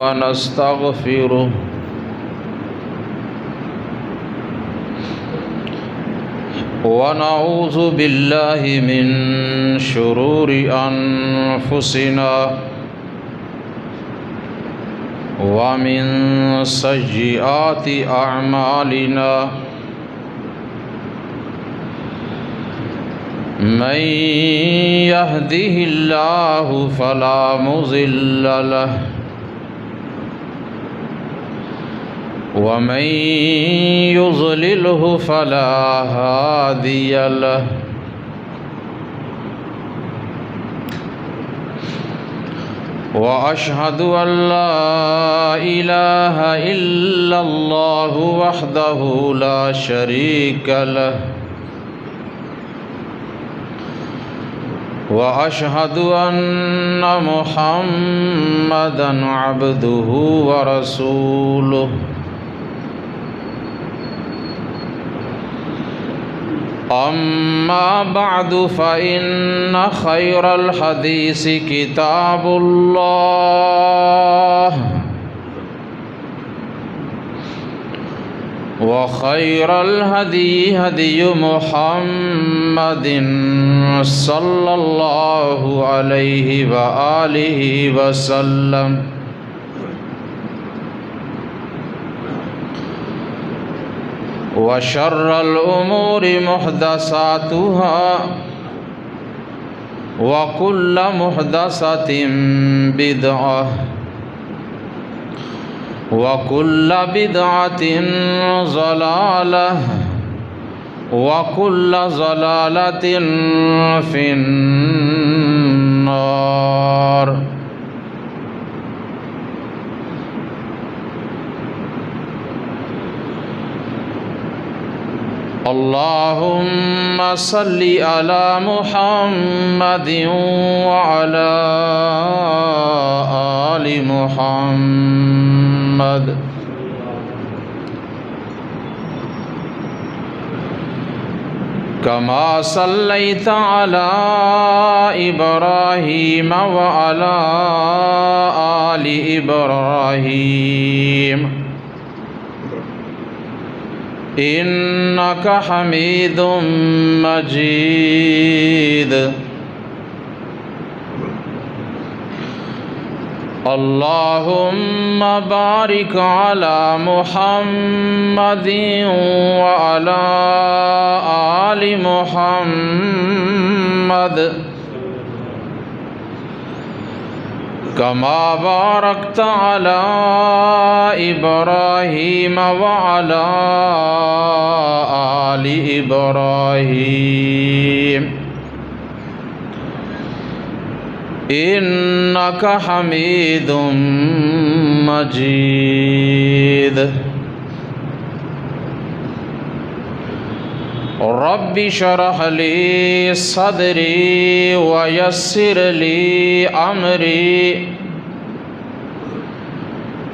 ونستغفره ونعوذ بالله من شرور أنفسنا ومن سيئات أعمالنا من يهده الله فلا مضل له ومن يضلله فلا هادي له وأشهد أن لا إله إلا الله وحده لا شريك له وأشهد أن محمدًا عبده ورسوله أما بعد فإن خير الحديث كتاب الله وخير الهدي هدي محمد صلى الله عليه وآله وسلم وشر الأمور محدثاتها وكل محدثة بدعة وكل بدعة ضلالة وكل ضلالة في النار. اللهم صل على محمد وعلى آل محمد كما صليت على إبراهيم وعلى آل إبراهيم إنك حميد مجيد. اللهم بارك على محمد وعلى آل محمد كما باركت على إبراهيم وعلى آل إبراهيم إنك حميد مجيد. رب اشرح لي صدري ويسر لي أمري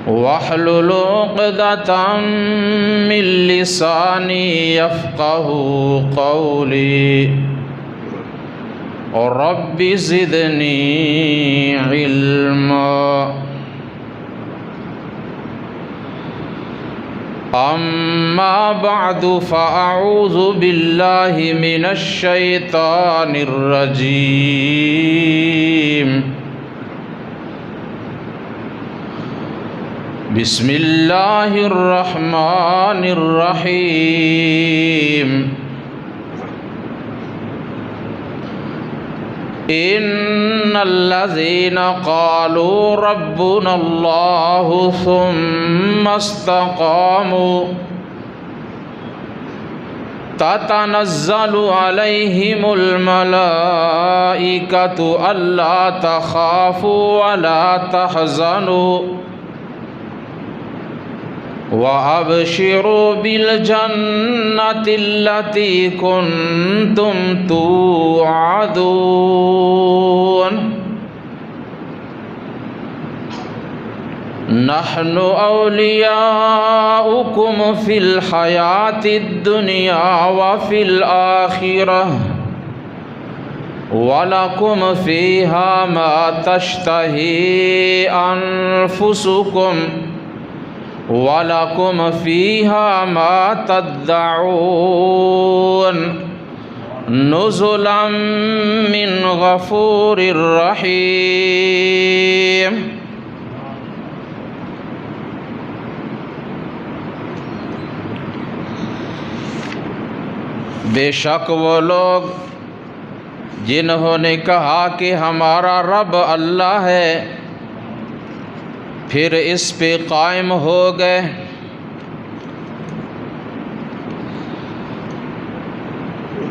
واحلل عقدة من لساني يفقه قولي. رب زدني علما. أما بعد فأعوذ بالله من الشيطان الرجيم. بسم الله الرحمن الرحيم. إن الذين قالوا ربنا الله ثم استقاموا تتنزل عليهم الملائكة ألا تخافوا ولا تحزنوا وأبشروا بالجنة التي كنتم توعدون. نحن أولياؤكم في الحياة الدنيا وفي الآخرة وَلَكُمْ فِيهَا مَا تَشْتَهِي أَنفُسُكُمْ وَلَكُمْ فِيهَا مَا تَدَّعُونَ نُزُلًا مِّنْ غَفُورٍ رَّحِيمٍ۔ بے شک وہ لوگ جنہوں نے کہا کہ ہمارا رب اللہ ہے، پھر اس پہ قائم ہو گئے،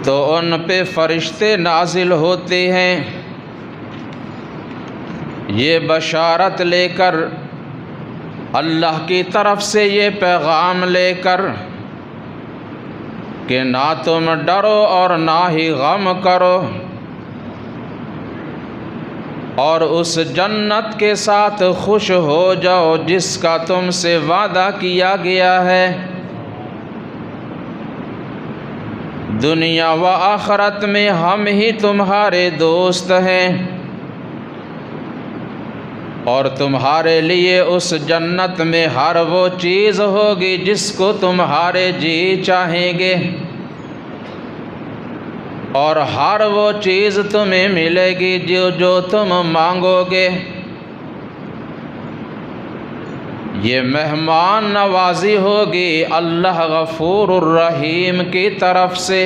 تو ان پہ فرشتے نازل ہوتے ہیں یہ بشارت لے کر، اللہ کی طرف سے یہ پیغام لے کر کہ نہ تم ڈرو اور نہ ہی غم کرو، اور اس جنت کے ساتھ خوش ہو جاؤ جس کا تم سے وعدہ کیا گیا ہے، دنیا و آخرت میں ہم ہی تمہارے دوست ہیں، اور تمہارے لیے اس جنت میں ہر وہ چیز ہوگی جس کو تمہارے جی چاہیں گے، اور ہر وہ چیز تمہیں ملے گی جو تم مانگو گے۔ یہ مہمان نوازی ہوگی اللہ غفور الرحیم کی طرف سے۔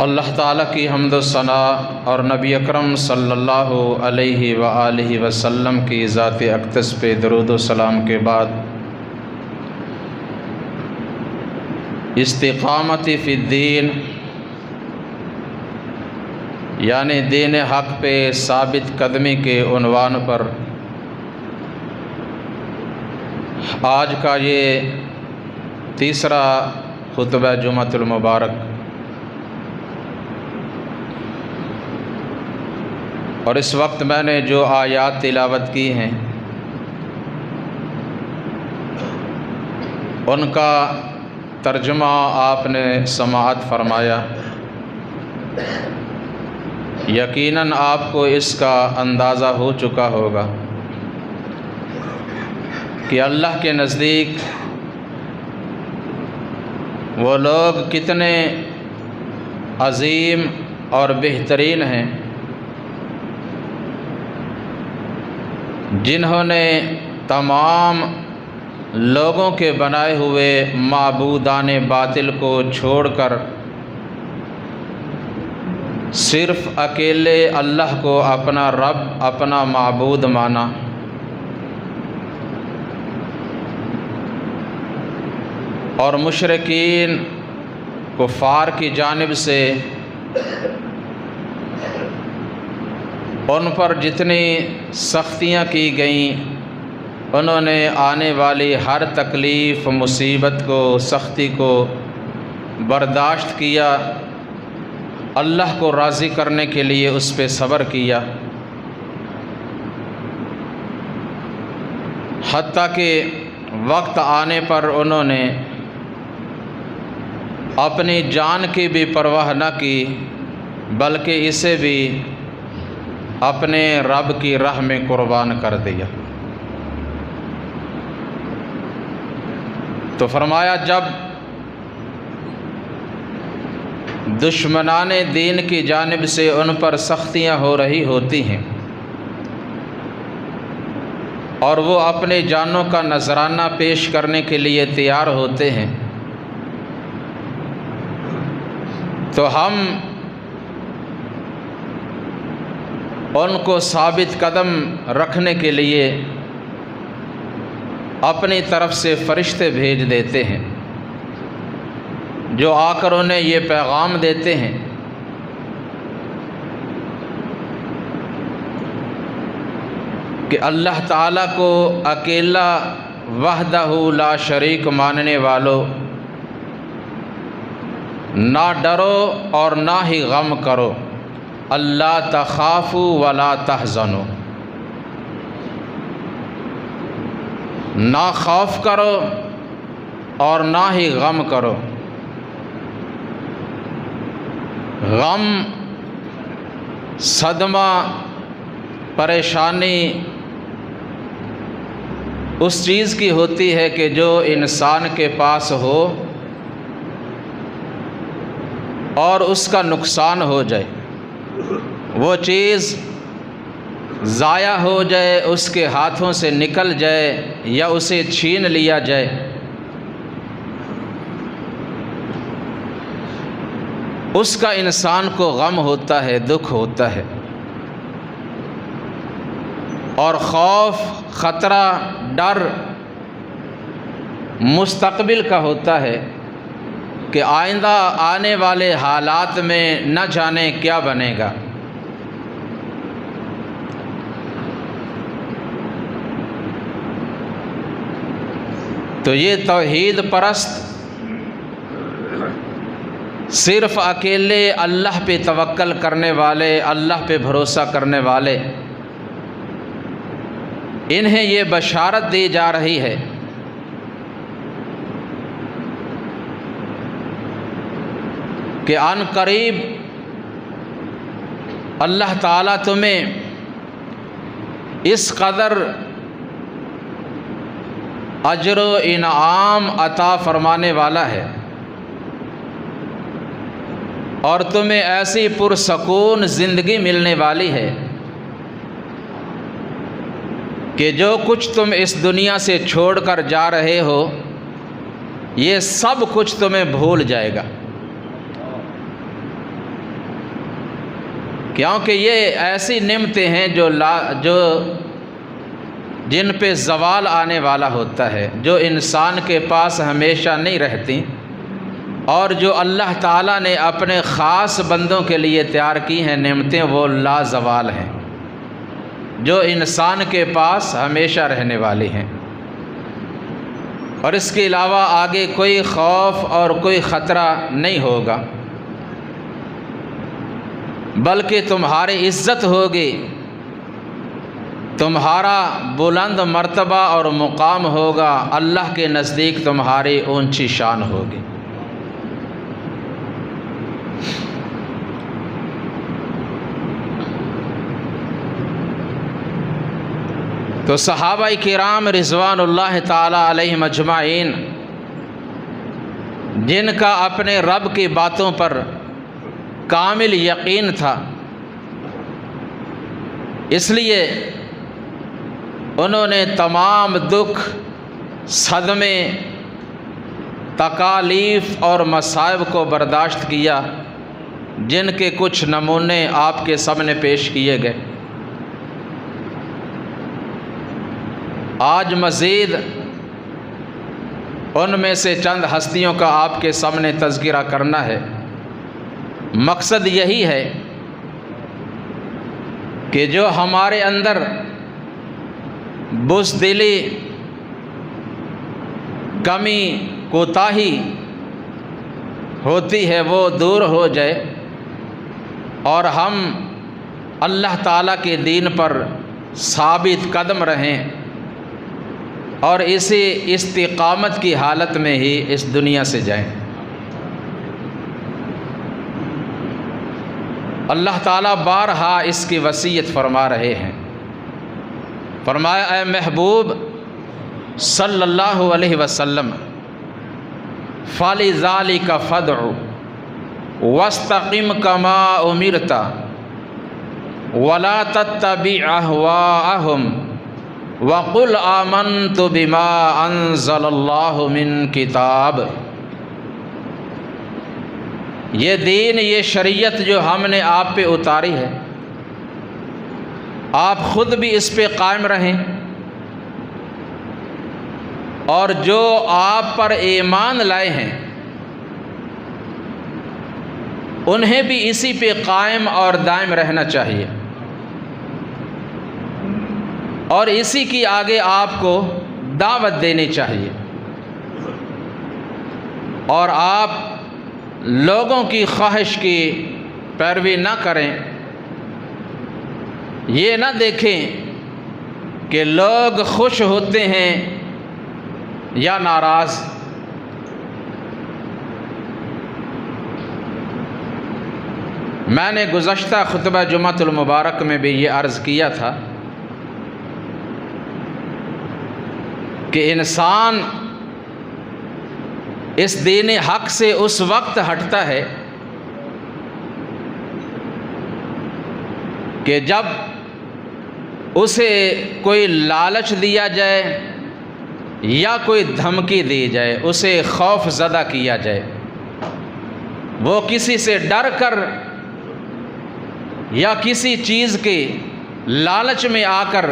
اللہ تعالیٰ کی حمد و ثنا اور نبی اکرم صلی اللہ علیہ وآلہ وسلم کی ذات اقدس پہ درود و سلام کے بعد، استقامت فی الدین یعنی دین حق پہ ثابت قدمی کے عنوان پر آج کا یہ تیسرا خطبہ جمعۃ المبارک، اور اس وقت میں نے جو آیات تلاوت کی ہیں ان کا ترجمہ آپ نے سماعت فرمایا۔ یقیناً آپ کو اس کا اندازہ ہو چکا ہوگا کہ اللہ کے نزدیک وہ لوگ کتنے عظیم اور بہترین ہیں جنہوں نے تمام لوگوں کے بنائے ہوئے معبودان باطل کو چھوڑ کر صرف اکیلے اللہ کو اپنا رب، اپنا معبود مانا، اور مشرکین کفار کی جانب سے ان پر جتنی سختیاں کی گئیں، انہوں نے آنے والی ہر تکلیف، مصیبت کو، سختی کو برداشت کیا، اللہ کو راضی کرنے کے لیے اس پہ صبر کیا، حتیٰ کہ وقت آنے پر انہوں نے اپنی جان کی بھی پرواہ نہ کی، بلکہ اسے بھی اپنے رب کی راہ میں قربان کر دیا۔ تو فرمایا جب دشمنان دین کی جانب سے ان پر سختیاں ہو رہی ہوتی ہیں اور وہ اپنے جانوں کا نذرانہ پیش کرنے کے لیے تیار ہوتے ہیں، تو ہم ان کو ثابت قدم رکھنے کے لیے اپنی طرف سے فرشتے بھیج دیتے ہیں جو آ کر انہیں یہ پیغام دیتے ہیں کہ اللہ تعالیٰ کو اکیلا وحدہ لا شریک ماننے والوں، نہ ڈرو اور نہ ہی غم کرو، اللہ تخافوا ولا تحزنوا، نہ خوف کرو اور نہ ہی غم کرو۔ غم، صدمہ، پریشانی اس چیز کی ہوتی ہے کہ جو انسان کے پاس ہو اور اس کا نقصان ہو جائے، وہ چیز ضائع ہو جائے، اس کے ہاتھوں سے نکل جائے یا اسے چھین لیا جائے۔ اس کا انسان کو غم ہوتا ہے، دکھ ہوتا ہے، اور خوف، خطرہ، ڈر مستقبل کا ہوتا ہے کہ آئندہ آنے والے حالات میں نہ جانے کیا بنے گا۔ تو یہ توحید پرست صرف اکیلے اللہ پہ توکل کرنے والے، اللہ پہ بھروسہ کرنے والے، انہیں یہ بشارت دی جا رہی ہے کہ عن قریب اللہ تعالیٰ تمہیں اس قدر اجر و انعام عطا فرمانے والا ہے اور تمہیں ایسی پرسکون زندگی ملنے والی ہے کہ جو کچھ تم اس دنیا سے چھوڑ کر جا رہے ہو یہ سب کچھ تمہیں بھول جائے گا، کیونکہ یہ ایسی نعمتیں ہیں جو جن پہ زوال آنے والا ہوتا ہے، جو انسان کے پاس ہمیشہ نہیں رہتی، اور جو اللہ تعالیٰ نے اپنے خاص بندوں کے لیے تیار کی ہیں نعمتیں، وہ لا زوال ہیں، جو انسان کے پاس ہمیشہ رہنے والی ہیں، اور اس کے علاوہ آگے کوئی خوف اور کوئی خطرہ نہیں ہوگا، بلکہ تمہاری عزت ہوگی، تمہارا بلند مرتبہ اور مقام ہوگا، اللہ کے نزدیک تمہاری اونچی شان ہوگی۔ تو صحابہ کرام رضوان اللہ تعالی علیہم اجمعین، جن کا اپنے رب کی باتوں پر کامل یقین تھا، اس لیے انہوں نے تمام دکھ، صدمے، تکالیف اور مصائب کو برداشت کیا، جن کے کچھ نمونے آپ کے سامنے پیش کیے گئے۔ آج مزید ان میں سے چند ہستیوں کا آپ کے سامنے تذکرہ کرنا ہے۔ مقصد یہی ہے کہ جو ہمارے اندر بزدلی، کمی، کوتاہی ہوتی ہے وہ دور ہو جائے اور ہم اللہ تعالیٰ کے دین پر ثابت قدم رہیں اور اسی استقامت کی حالت میں ہی اس دنیا سے جائیں۔ اللہ تعالیٰ بارہا اس کی وصیت فرما رہے ہیں، فرمایا اے محبوب صلی اللہ علیہ وسلم، فَلِذَلِكَ فَادْعُ وَاسْتَقِمْ كَمَا أُمِرْتَ وَلَا تَتَّبِعْ أَهْوَاءَهُمْ وَقُلْ آمَنْتُ بِمَا أَنزَلَ اللَّهُ مِنْ کتاب۔ یہ دین، یہ شریعت جو ہم نے آپ پہ اتاری ہے، آپ خود بھی اس پہ قائم رہیں، اور جو آپ پر ایمان لائے ہیں انہیں بھی اسی پہ قائم اور دائم رہنا چاہیے، اور اسی کی آگے آپ کو دعوت دینی چاہیے، اور آپ لوگوں کی خواہش کی پیروی نہ کریں۔ یہ نہ دیکھیں کہ لوگ خوش ہوتے ہیں یا ناراض؟ میں نے گزشتہ خطبہ جمعۃ المبارک میں بھی یہ عرض کیا تھا کہ انسان اس دین حق سے اس وقت ہٹتا ہے کہ جب اسے کوئی لالچ دیا جائے یا کوئی دھمکی دی جائے، اسے خوف زدہ کیا جائے، وہ کسی سے ڈر کر یا کسی چیز کے لالچ میں آ کر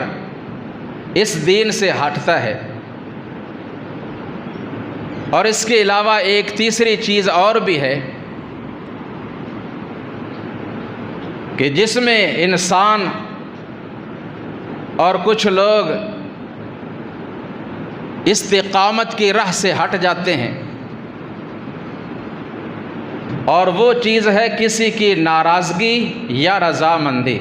اس دین سے ہٹتا ہے۔ اور اس کے علاوہ ایک تیسری چیز اور بھی ہے کہ جس میں انسان اور کچھ لوگ استقامت کی راہ سے ہٹ جاتے ہیں، اور وہ چیز ہے کسی کی ناراضگی یا رضامندی۔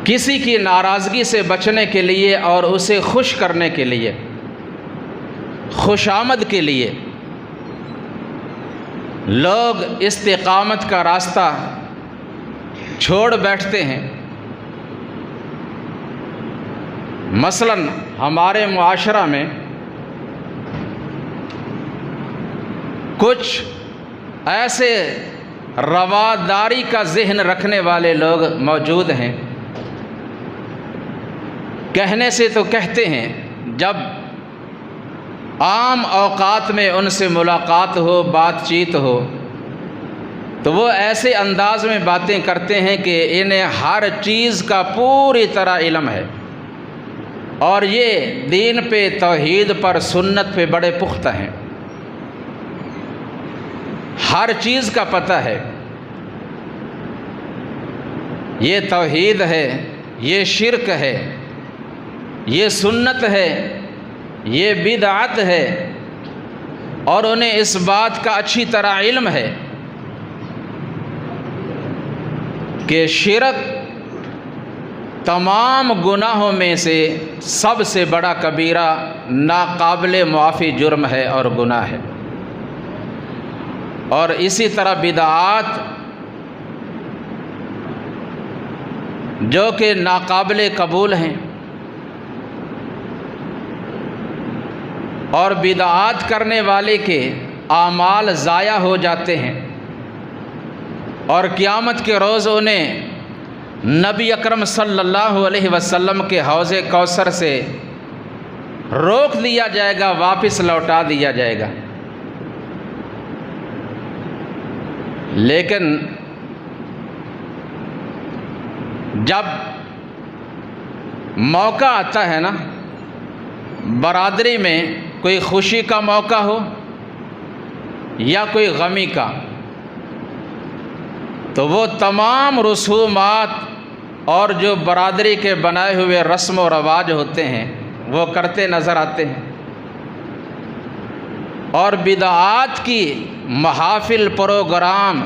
کسی کی ناراضگی سے بچنے کے لیے اور اسے خوش کرنے کے لیے، خوشامد کے لیے لوگ استقامت کا راستہ چھوڑ بیٹھتے ہیں۔ مثلاً ہمارے معاشرہ میں کچھ ایسے رواداری کا ذہن رکھنے والے لوگ موجود ہیں، کہنے سے تو کہتے ہیں، جب عام اوقات میں ان سے ملاقات ہو، بات چیت ہو، تو وہ ایسے انداز میں باتیں کرتے ہیں کہ انہیں ہر چیز کا پوری طرح علم ہے، اور یہ دین پہ، توحید پر، سنت پہ بڑے پختہ ہیں، ہر چیز کا پتہ ہے۔ یہ توحید ہے، یہ شرک ہے، یہ سنت ہے، یہ بدعت ہے، اور انہیں اس بات کا اچھی طرح علم ہے کہ شرک تمام گناہوں میں سے سب سے بڑا کبیرہ، ناقابل معافی جرم ہے اور گناہ ہے۔ اور اسی طرح بدعات جو کہ ناقابل قبول ہیں، اور بدعات کرنے والے کے اعمال ضائع ہو جاتے ہیں، اور قیامت کے روز انہیں نبی اکرم صلی اللہ علیہ وسلم کے حوض کوثر سے روک دیا جائے گا، واپس لوٹا دیا جائے گا۔ لیکن جب موقع آتا ہے نا، برادری میں کوئی خوشی کا موقع ہو یا کوئی غمی کا، تو وہ تمام رسومات اور جو برادری کے بنائے ہوئے رسم و رواج ہوتے ہیں وہ کرتے نظر آتے ہیں، اور بدعات کی محافل، پروگرام،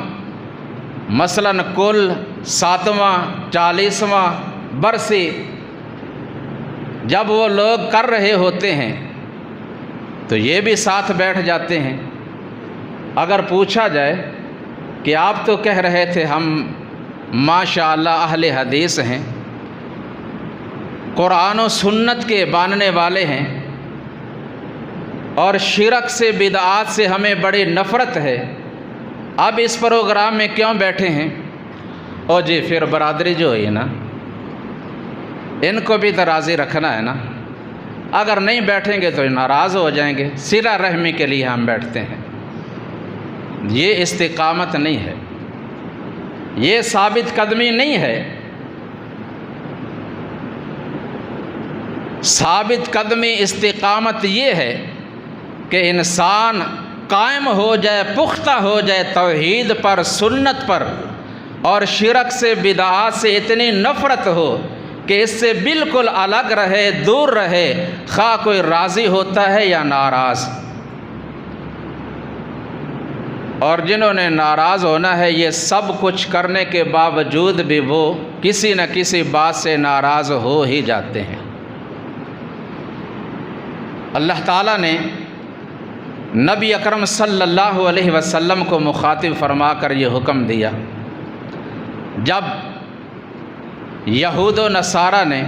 مثلاً کل 7واں 40واں برسی جب وہ لوگ کر رہے ہوتے ہیں تو یہ بھی ساتھ بیٹھ جاتے ہیں۔ اگر پوچھا جائے کہ آپ تو کہہ رہے تھے ہم ماشاءاللہ اہل حدیث ہیں، قرآن و سنت کے ماننے والے ہیں، اور شرک سے، بدعات سے ہمیں بڑی نفرت ہے، اب اس پروگرام میں کیوں بیٹھے ہیں؟ او جی، پھر برادری جو ہے نا، ان کو بھی تو راضی رکھنا ہے نا، اگر نہیں بیٹھیں گے تو ناراض ہو جائیں گے، صلہ رحمی کے لیے ہم بیٹھتے ہیں۔ یہ استقامت نہیں ہے، یہ ثابت قدمی نہیں ہے۔ ثابت قدمی، استقامت یہ ہے کہ انسان قائم ہو جائے، پختہ ہو جائے توحید پر، سنت پر، اور شرک سے، بدعات سے اتنی نفرت ہو کہ اس سے بالکل الگ رہے، دور رہے، خواہ کوئی راضی ہوتا ہے یا ناراض۔ اور جنہوں نے ناراض ہونا ہے، یہ سب کچھ کرنے کے باوجود بھی وہ کسی نہ کسی بات سے ناراض ہو ہی جاتے ہیں۔ اللہ تعالیٰ نے نبی اکرم صلی اللہ علیہ وسلم کو مخاطب فرما کر یہ حکم دیا، جب یہود و نصارہ نے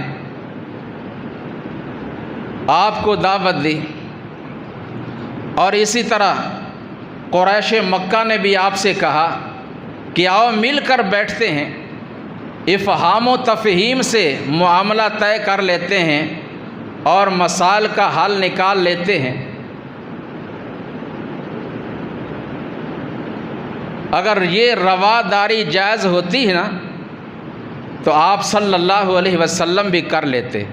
آپ کو دعوت دی اور اسی طرح قریش مکہ نے بھی آپ سے کہا کہ آؤ مل کر بیٹھتے ہیں، افہام و تفہیم سے معاملہ طے کر لیتے ہیں اور مسائل کا حل نکال لیتے ہیں، اگر یہ رواداری جائز ہوتی ہے نا تو آپ صلی اللہ علیہ وسلم بھی کر لیتے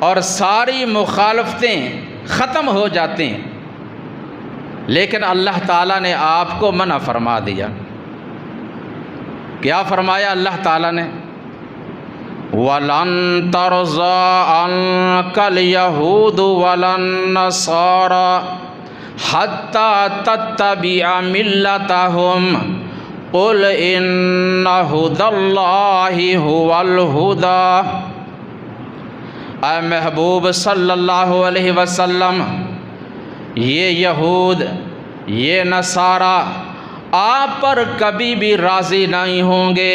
اور ساری مخالفتیں ختم ہو جاتی ہیں، لیکن اللہ تعالیٰ نے آپ کو منع فرما دیا۔ کیا فرمایا اللہ تعالیٰ نے؟ وَلَن تَرْضَىٰ عَنكَ الْيَهُودُ وَلَا النَّصَارَىٰ حَتَّىٰ تَتَّبِعَ مِلَّتَهُمْ قُلْ إِنَّ هُدَى اللَّهِ هُوَ الْهُدَىٰ۔ اے محبوب صلی اللہ علیہ وسلم، یہ یہود یہ نصارہ آپ پر کبھی بھی راضی نہیں ہوں گے،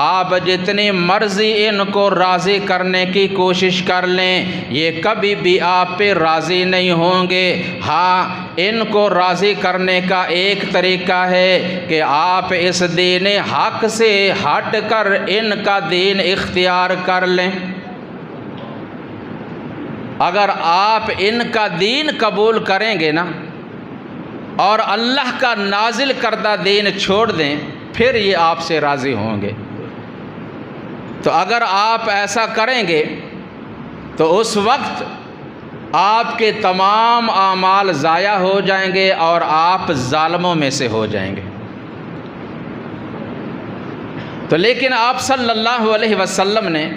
آپ جتنی مرضی ان کو راضی کرنے کی کوشش کر لیں یہ کبھی بھی آپ پہ راضی نہیں ہوں گے۔ ہاں، ان کو راضی کرنے کا ایک طریقہ ہے کہ آپ اس دین حق سے ہٹ کر ان کا دین اختیار کر لیں۔ اگر آپ ان کا دین قبول کریں گے نا اور اللہ کا نازل کردہ دین چھوڑ دیں، پھر یہ آپ سے راضی ہوں گے۔ تو اگر آپ ایسا کریں گے تو اس وقت آپ کے تمام اعمال ضائع ہو جائیں گے اور آپ ظالموں میں سے ہو جائیں گے۔ تو لیکن آپ صلی اللہ علیہ وسلم نے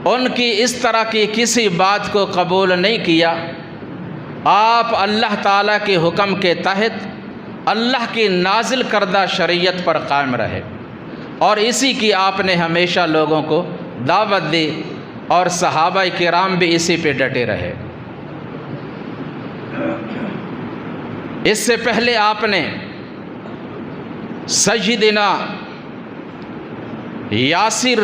ان کی اس طرح کی کسی بات کو قبول نہیں کیا۔ آپ اللہ تعالیٰ کے حکم کے تحت اللہ کی نازل کردہ شریعت پر قائم رہے اور اسی کی آپ نے ہمیشہ لوگوں کو دعوت دی اور صحابہ کرام بھی اسی پہ ڈٹے رہے۔ اس سے پہلے آپ نے سیدنا یاسر،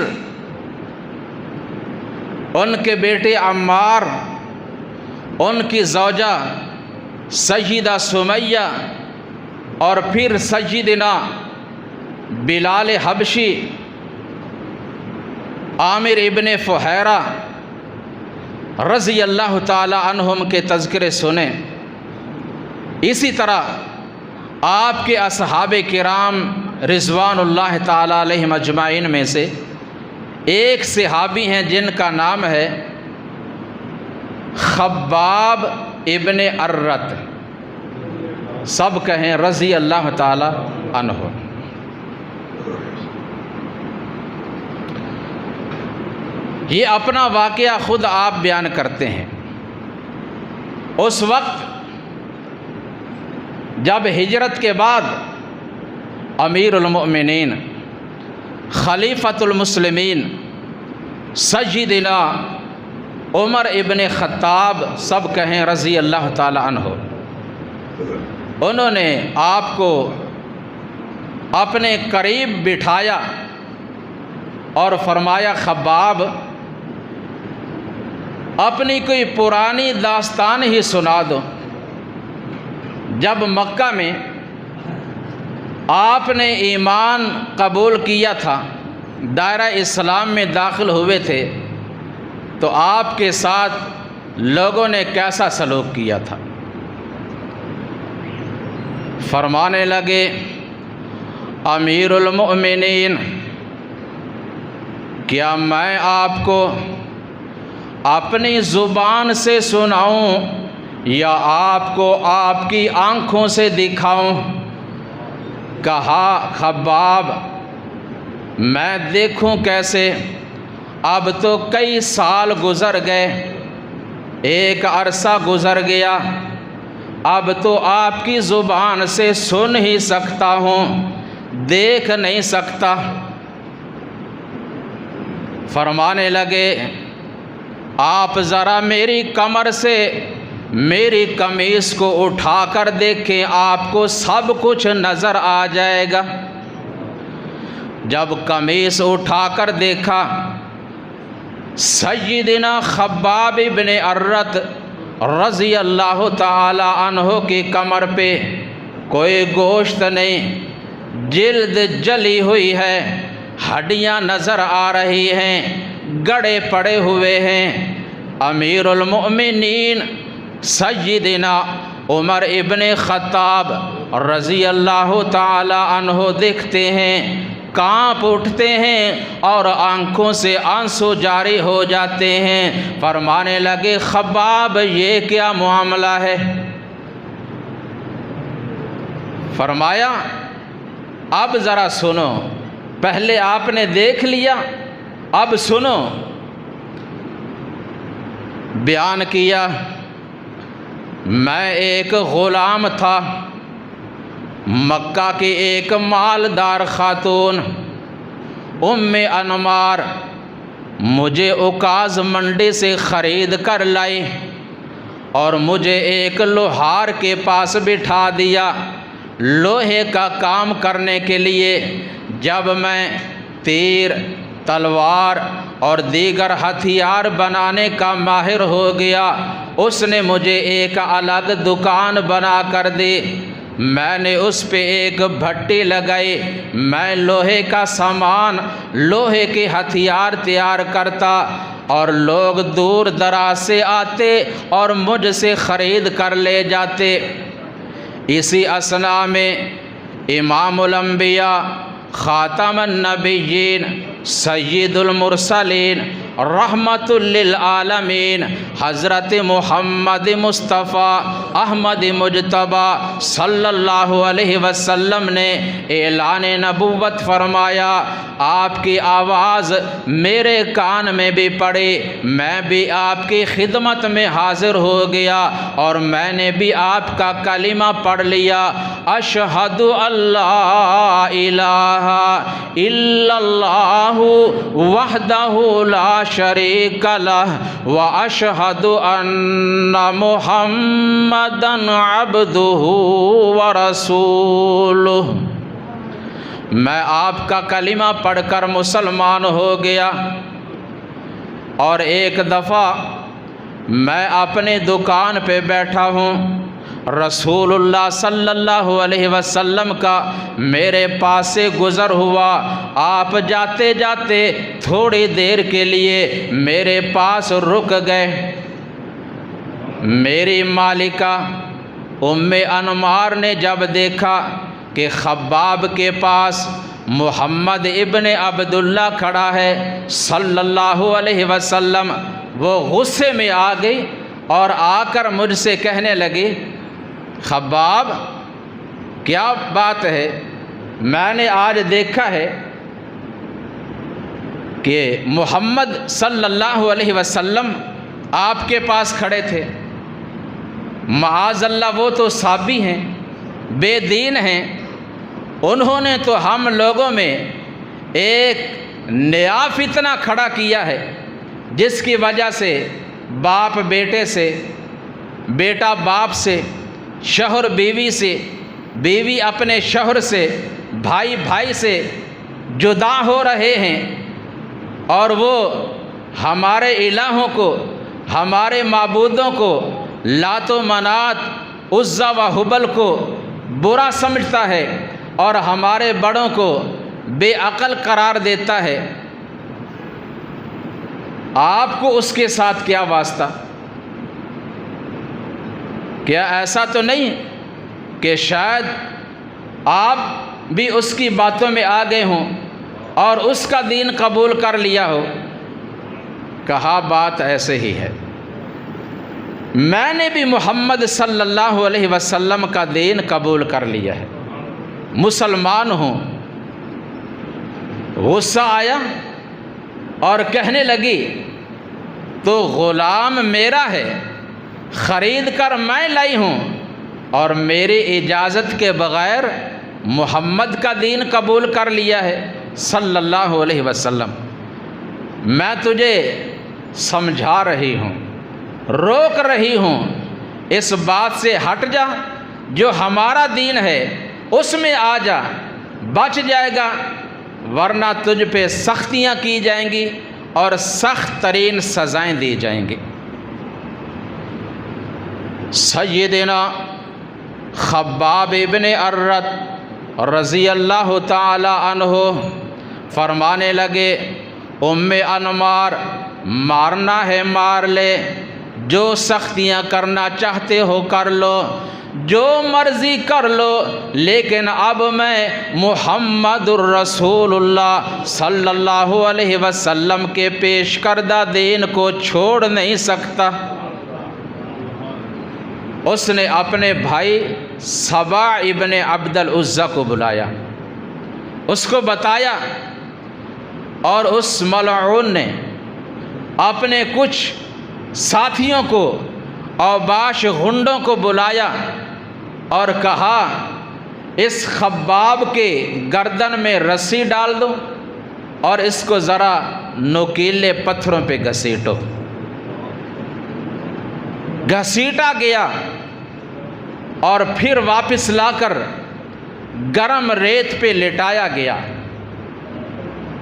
ان کے بیٹے عمار، ان کی زوجہ سیدہ سمیہ اور پھر سیدنا بلال حبشی، عامر ابن فہیرہ رضی اللہ تعالی عنہم کے تذکرے سنے۔ اسی طرح آپ کے اصحاب کرام رضوان اللہ تعالی علیہم اجمعین میں سے ایک صحابی ہیں جن کا نام ہے خباب ابن ارت، سب کہیں رضی اللہ تعالی عنہ۔ یہ اپنا واقعہ خود آپ بیان کرتے ہیں۔ اس وقت جب ہجرت کے بعد امیر المؤمنین خلیفۃ المسلمین سیدنا عمر ابن خطاب، سب کہیں رضی اللہ تعالی عنہ، انہوں نے آپ کو اپنے قریب بٹھایا اور فرمایا خباب اپنی کوئی پرانی داستان ہی سنا دو۔ جب مکہ میں آپ نے ایمان قبول کیا تھا، دائرہ اسلام میں داخل ہوئے تھے، تو آپ کے ساتھ لوگوں نے کیسا سلوک کیا تھا؟ فرمانے لگے امیر المؤمنین، کیا میں آپ کو اپنی زبان سے سناؤں یا آپ کو آپ کی آنکھوں سے دکھاؤں؟ کہا خباب میں دیکھوں کیسے، اب تو کئی سال گزر گئے، ایک عرصہ گزر گیا، اب تو آپ کی زبان سے سن ہی سکتا ہوں، دیکھ نہیں سکتا۔ فرمانے لگے آپ ذرا میری کمر سے میری قمیص کو اٹھا کر دیکھیں، آپ کو سب کچھ نظر آ جائے گا۔ جب قمیص اٹھا کر دیکھا، سیدنا خباب بن ارت رضی اللہ تعالی عنہ کی کمر پہ کوئی گوشت نہیں، جلد جلی ہوئی ہے، ہڈیاں نظر آ رہی ہیں، گڑے پڑے ہوئے ہیں۔ امیر المؤمنین سیدنا عمر ابن خطاب رضی اللہ تعالی عنہ دیکھتے ہیں، کانپ اٹھتے ہیں اور آنکھوں سے آنسو جاری ہو جاتے ہیں۔ فرمانے لگے، خباب یہ کیا معاملہ ہے؟ فرمایا، اب ذرا سنو، پہلے آپ نے دیکھ لیا، اب سنو۔ بیان کیا، میں ایک غلام تھا، مکہ کی ایک مالدار خاتون ام انمار مجھے عکاظ منڈی سے خرید کر لائی اور مجھے ایک لوہار کے پاس بٹھا دیا لوہے کا کام کرنے کے لیے۔ جب میں تیر، تلوار اور دیگر ہتھیار بنانے کا ماہر ہو گیا، اس نے مجھے ایک الگ دکان بنا کر دی۔ میں نے اس پہ ایک بھٹی لگائی، میں لوہے کا سامان، لوہے کے ہتھیار تیار کرتا اور لوگ دور دراز سے آتے اور مجھ سے خرید کر لے جاتے۔ اسی اثناء میں امام الانبیاء، خاتم النبیین، سید المرسلین، رحمت للعالمین حضرت محمد مصطفیٰ احمد مجتبیٰ صلی اللہ علیہ وسلم نے اعلان نبوت فرمایا۔ آپ کی آواز میرے کان میں بھی پڑی، میں بھی آپ کی خدمت میں حاضر ہو گیا اور میں نے بھی آپ کا کلمہ پڑھ لیا، اشہد اللہ الہ الا اللہ وحدہ لا شریک لہ واشہد ان محمدا عبدہ ورسولہ۔ میں آپ کا کلمہ پڑھ کر مسلمان ہو گیا، اور ایک دفعہ میں اپنے دکان پہ بیٹھا ہوں، رسول اللہ صلی اللہ علیہ وسلم کا میرے پاس سے گزر ہوا۔ آپ جاتے جاتے تھوڑی دیر کے لیے میرے پاس رک گئے۔ میری مالکہ ام انمار نے جب دیکھا کہ خباب کے پاس محمد ابن عبداللہ کھڑا ہے صلی اللہ علیہ وسلم، وہ غصے میں آ گئی اور آ کر مجھ سے کہنے لگی، خباب کیا بات ہے؟ میں نے آج دیکھا ہے کہ محمد صلی اللہ علیہ وسلم آپ کے پاس کھڑے تھے، معاذ اللہ وہ تو صابی ہیں، بے دین ہیں، انہوں نے تو ہم لوگوں میں ایک نیا فتنہ کھڑا کیا ہے جس کی وجہ سے باپ بیٹے سے، بیٹا باپ سے، شوہر بیوی سے، بیوی اپنے شوہر سے، بھائی بھائی سے جدا ہو رہے ہیں، اور وہ ہمارے الہوں کو، ہمارے معبودوں کو، لات و منات، عزا و حبل کو برا سمجھتا ہے اور ہمارے بڑوں کو بے عقل قرار دیتا ہے۔ آپ کو اس کے ساتھ کیا واسطہ؟ کیا ایسا تو نہیں کہ شاید آپ بھی اس کی باتوں میں آ گئے ہوں اور اس کا دین قبول کر لیا ہو؟ کہا بات ایسے ہی ہے، میں نے بھی محمد صلی اللہ علیہ وسلم کا دین قبول کر لیا ہے، مسلمان ہوں۔ غصہ آیا اور کہنے لگی، تو غلام میرا ہے، خرید کر میں لائی ہوں، اور میری اجازت کے بغیر محمد کا دین قبول کر لیا ہے صلی اللہ علیہ وسلم۔ میں تجھے سمجھا رہی ہوں، روک رہی ہوں، اس بات سے ہٹ جا، جو ہمارا دین ہے اس میں آ جا، بچ جائے گا، ورنہ تجھ پہ سختیاں کی جائیں گی اور سخت ترین سزائیں دی جائیں گی۔ سیدنا خباب ابن ارت رضی اللہ تعالی عنہ فرمانے لگے، ام انمار، مارنا ہے مار لے، جو سختیاں کرنا چاہتے ہو کر لو، جو مرضی کر لو، لیکن اب میں محمد الرسول اللہ صلی اللہ علیہ وسلم کے پیش کردہ دین کو چھوڑ نہیں سکتا۔ اس نے اپنے بھائی سبا ابن عبد العزیٰ کو بلایا، اس کو بتایا، اور اس ملعون نے اپنے کچھ ساتھیوں کو، اوباش غنڈوں کو بلایا اور کہا، اس خباب کے گردن میں رسی ڈال دو اور اس کو ذرا نوکیلے پتھروں پہ گھسیٹو۔ گھسیٹا گیا اور پھر واپس لا کر گرم ریت پہ لٹایا گیا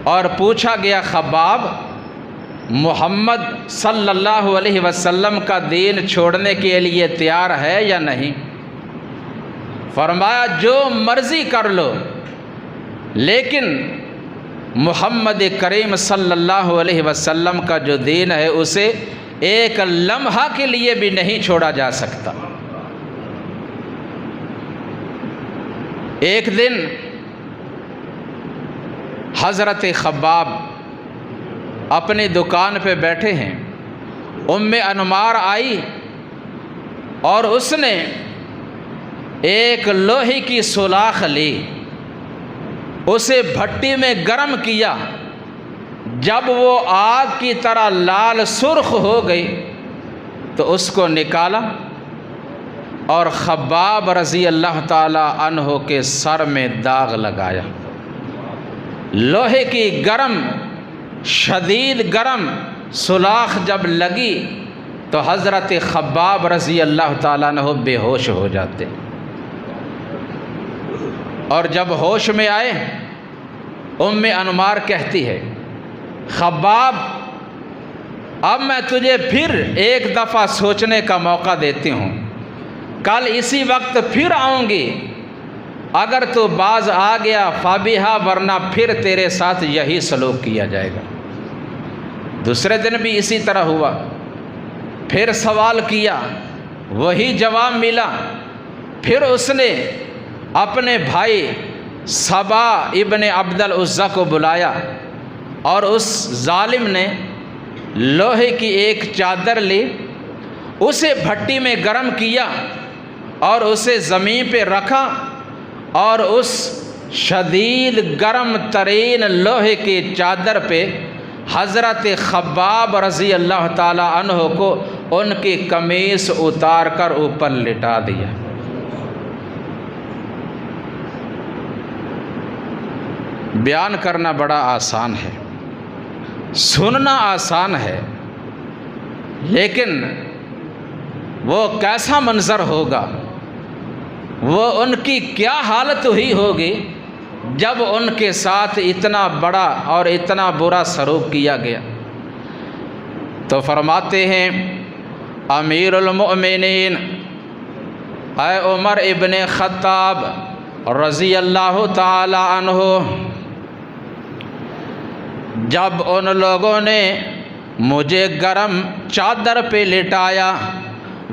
اور پوچھا گیا، خباب، محمد صلی اللہ علیہ وسلم کا دین چھوڑنے کے لیے تیار ہے یا نہیں؟ فرمایا، جو مرضی کر لو، لیکن محمد کریم صلی اللہ علیہ وسلم کا جو دین ہے اسے ایک لمحہ کے لیے بھی نہیں چھوڑا جا سکتا۔ ایک دن حضرت خباب اپنی دکان پہ بیٹھے ہیں، ام انمار آئی اور اس نے ایک لوہے کی سوراخ لی، اسے بھٹی میں گرم کیا، جب وہ آگ کی طرح لال سرخ ہو گئی تو اس کو نکالا اور خباب رضی اللہ تعالی عنہ کے سر میں داغ لگایا۔ لوہے کی گرم، شدید گرم سوراخ جب لگی تو حضرت خباب رضی اللہ تعالیٰ عنہ بے ہوش ہو جاتے، اور جب ہوش میں آئے ام انمار کہتی ہے، خباب، اب میں تجھے پھر ایک دفعہ سوچنے کا موقع دیتی ہوں، کل اسی وقت پھر آؤں گی، اگر تو باز آ گیا فابیہا، ورنہ پھر تیرے ساتھ یہی سلوک کیا جائے گا۔ دوسرے دن بھی اسی طرح ہوا، پھر سوال کیا، وہی جواب ملا۔ پھر اس نے اپنے بھائی سبا ابن عبد العزیٰ کو بلایا اور اس ظالم نے لوہے کی ایک چادر لی، اسے بھٹی میں گرم کیا اور اسے زمین پہ رکھا، اور اس شدید گرم ترین لوہے کی چادر پہ حضرت خباب رضی اللہ تعالی عنہ کو ان کی قمیص اتار کر اوپر لٹا دیا۔ بیان کرنا بڑا آسان ہے، سننا آسان ہے، لیکن وہ کیسا منظر ہوگا، وہ ان کی کیا حالت ہوئی ہوگی جب ان کے ساتھ اتنا بڑا اور اتنا برا سلوک کیا گیا۔ تو فرماتے ہیں، امیر المؤمنین اے عمر ابن خطاب رضی اللہ تعالی عنہ، جب ان لوگوں نے مجھے گرم چادر پہ لٹایا،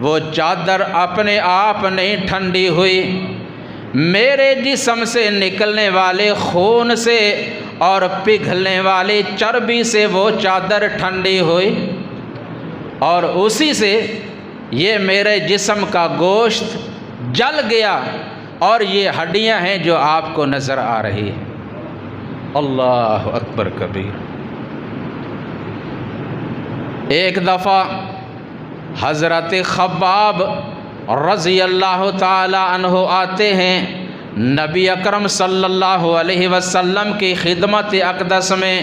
وہ چادر اپنے آپ نہیں ٹھنڈی ہوئی، میرے جسم سے نکلنے والے خون سے اور پگھلنے والی چربی سے وہ چادر ٹھنڈی ہوئی، اور اسی سے یہ میرے جسم کا گوشت جل گیا، اور یہ ہڈیاں ہیں جو آپ کو نظر آ رہی ہیں۔ اللہ اکبر کبیر۔ ایک دفعہ حضرت خباب رضی اللہ تعالی عنہ آتے ہیں نبی اکرم صلی اللہ علیہ وسلم کی خدمت اقدس میں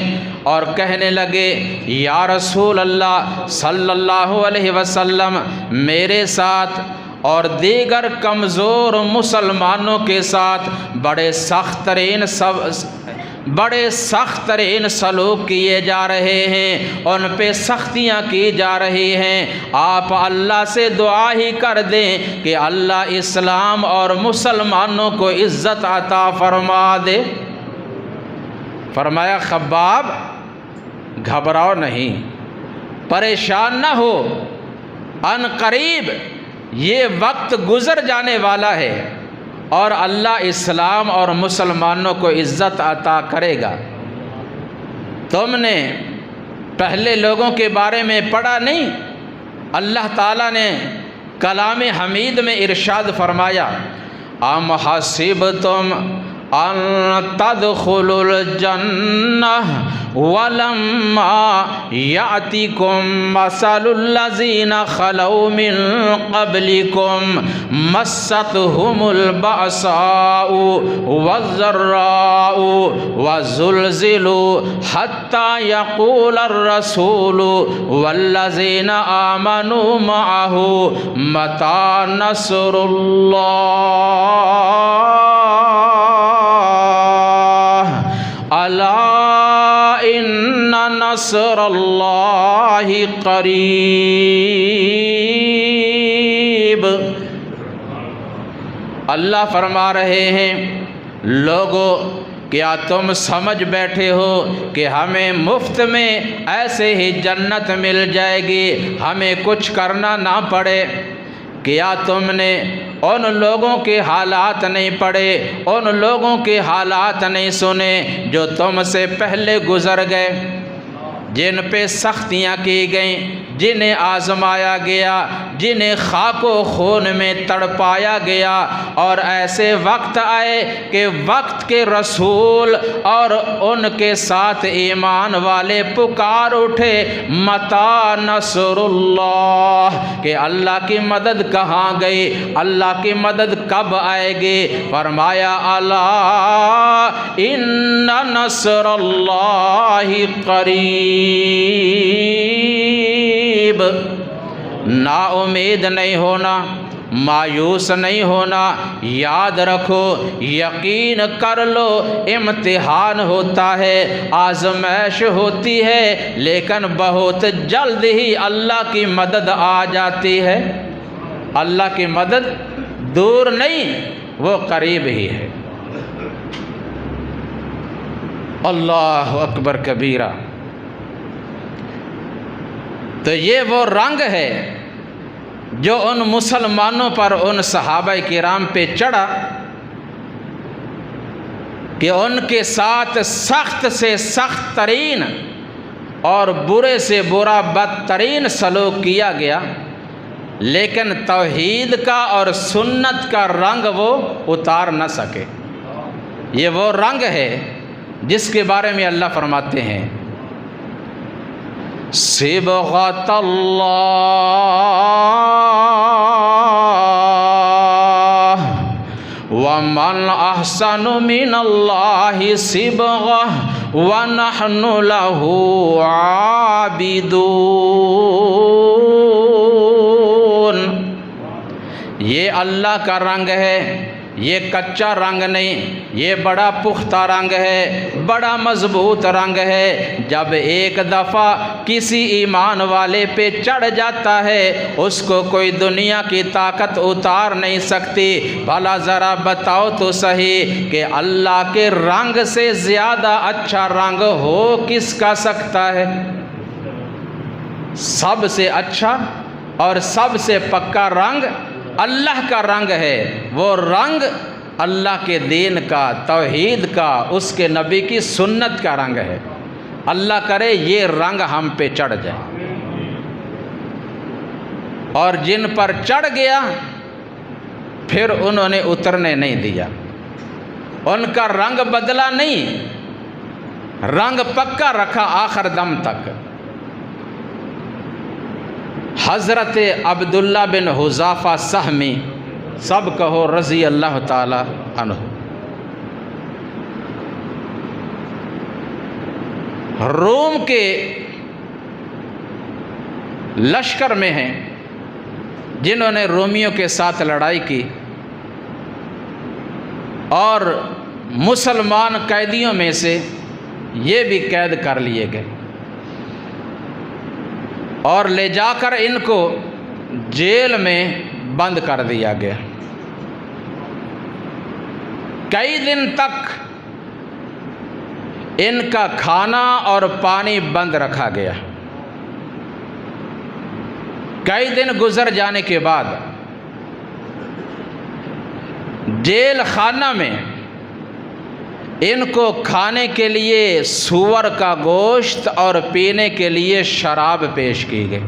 اور کہنے لگے یا رسول اللہ صلی اللہ علیہ وسلم، میرے ساتھ اور دیگر کمزور مسلمانوں کے ساتھ بڑے سخت ترین سلوک کیے جا رہے ہیں، ان پہ سختیاں کی جا رہی ہیں، آپ اللہ سے دعا ہی کر دیں کہ اللہ اسلام اور مسلمانوں کو عزت عطا فرما دے۔ فرمایا خباب گھبراؤ نہیں، پریشان نہ ہو، ان قریب یہ وقت گزر جانے والا ہے اور اللہ اسلام اور مسلمانوں کو عزت عطا کرے گا۔ تم نے پہلے لوگوں کے بارے میں پڑھا نہیں؟ اللہ تعالیٰ نے کلام حمید میں ارشاد فرمایا ام حسبتم ان تدخلوا الجنہ ولما یأتکم مثل الذین خلوا من قبلکم مستهم البأساء والضراء وزلزلوا حتى يقول الرسول والذین آمنوا معه متى نصر اللہ الا ان نصر اللہ قریب۔ اللہ فرما رہے ہیں لوگو کیا تم سمجھ بیٹھے ہو کہ ہمیں مفت میں ایسے ہی جنت مل جائے گی، ہمیں کچھ کرنا نہ پڑے؟ کیا تم نے ان لوگوں کے حالات نہیں پڑھے، ان لوگوں کے حالات نہیں سنے جو تم سے پہلے گزر گئے، جن پہ سختیاں کی گئیں، جنہیں آزمایا گیا، جنہیں خاک و خون میں تڑپایا گیا، اور ایسے وقت آئے کہ وقت کے رسول اور ان کے ساتھ ایمان والے پکار اٹھے متی نصر اللہ، کہ اللہ کی مدد کہاں گئی، اللہ کی مدد کب آئے گی؟ فرمایا الا ان نصر اللہ قریب۔ نا امید نہیں ہونا، مایوس نہیں ہونا، یاد رکھو، یقین کر لو، امتحان ہوتا ہے، آزمائش ہوتی ہے، لیکن بہت جلد ہی اللہ کی مدد آ جاتی ہے۔ اللہ کی مدد دور نہیں، وہ قریب ہی ہے۔ اللہ اکبر کبیرہ۔ تو یہ وہ رنگ ہے جو ان مسلمانوں پر، ان صحابہ کرام پہ چڑھا کہ ان کے ساتھ سخت سے سخت ترین اور برے سے برا بدترین سلوک کیا گیا، لیکن توحید کا اور سنت کا رنگ وہ اتار نہ سکے۔ یہ وہ رنگ ہے جس کے بارے میں اللہ فرماتے ہیں صبغۃ اللہ ومن احسن من اللہ صبغۃ ونحن لہ عابدون۔ یہ اللہ کا رنگ ہے، یہ کچا رنگ نہیں، یہ بڑا پختہ رنگ ہے، بڑا مضبوط رنگ ہے۔ جب ایک دفعہ کسی ایمان والے پہ چڑھ جاتا ہے، اس کو کوئی دنیا کی طاقت اتار نہیں سکتی۔ بھلا ذرا بتاؤ تو صحیح کہ اللہ کے رنگ سے زیادہ اچھا رنگ ہو کس کا سکتا ہے؟ سب سے اچھا اور سب سے پکا رنگ اللہ کا رنگ ہے۔ وہ رنگ اللہ کے دین کا، توحید کا، اس کے نبی کی سنت کا رنگ ہے۔ اللہ کرے یہ رنگ ہم پہ چڑھ جائے۔ اور جن پر چڑھ گیا پھر انہوں نے اترنے نہیں دیا، ان کا رنگ بدلا نہیں، رنگ پکا رکھا آخر دم تک۔ حضرت عبداللہ بن حذافہ سہمی، سب کہو رضی اللہ تعالی عنہ، روم کے لشکر میں ہیں جنہوں نے رومیوں کے ساتھ لڑائی کی، اور مسلمان قیدیوں میں سے یہ بھی قید کر لیے گئے اور لے جا کر ان کو جیل میں بند کر دیا گیا۔ کئی دن تک ان کا کھانا اور پانی بند رکھا گیا۔ کئی دن گزر جانے کے بعد جیل خانہ میں ان کو کھانے کے لیے سور کا گوشت اور پینے کے لیے شراب پیش کی گئی۔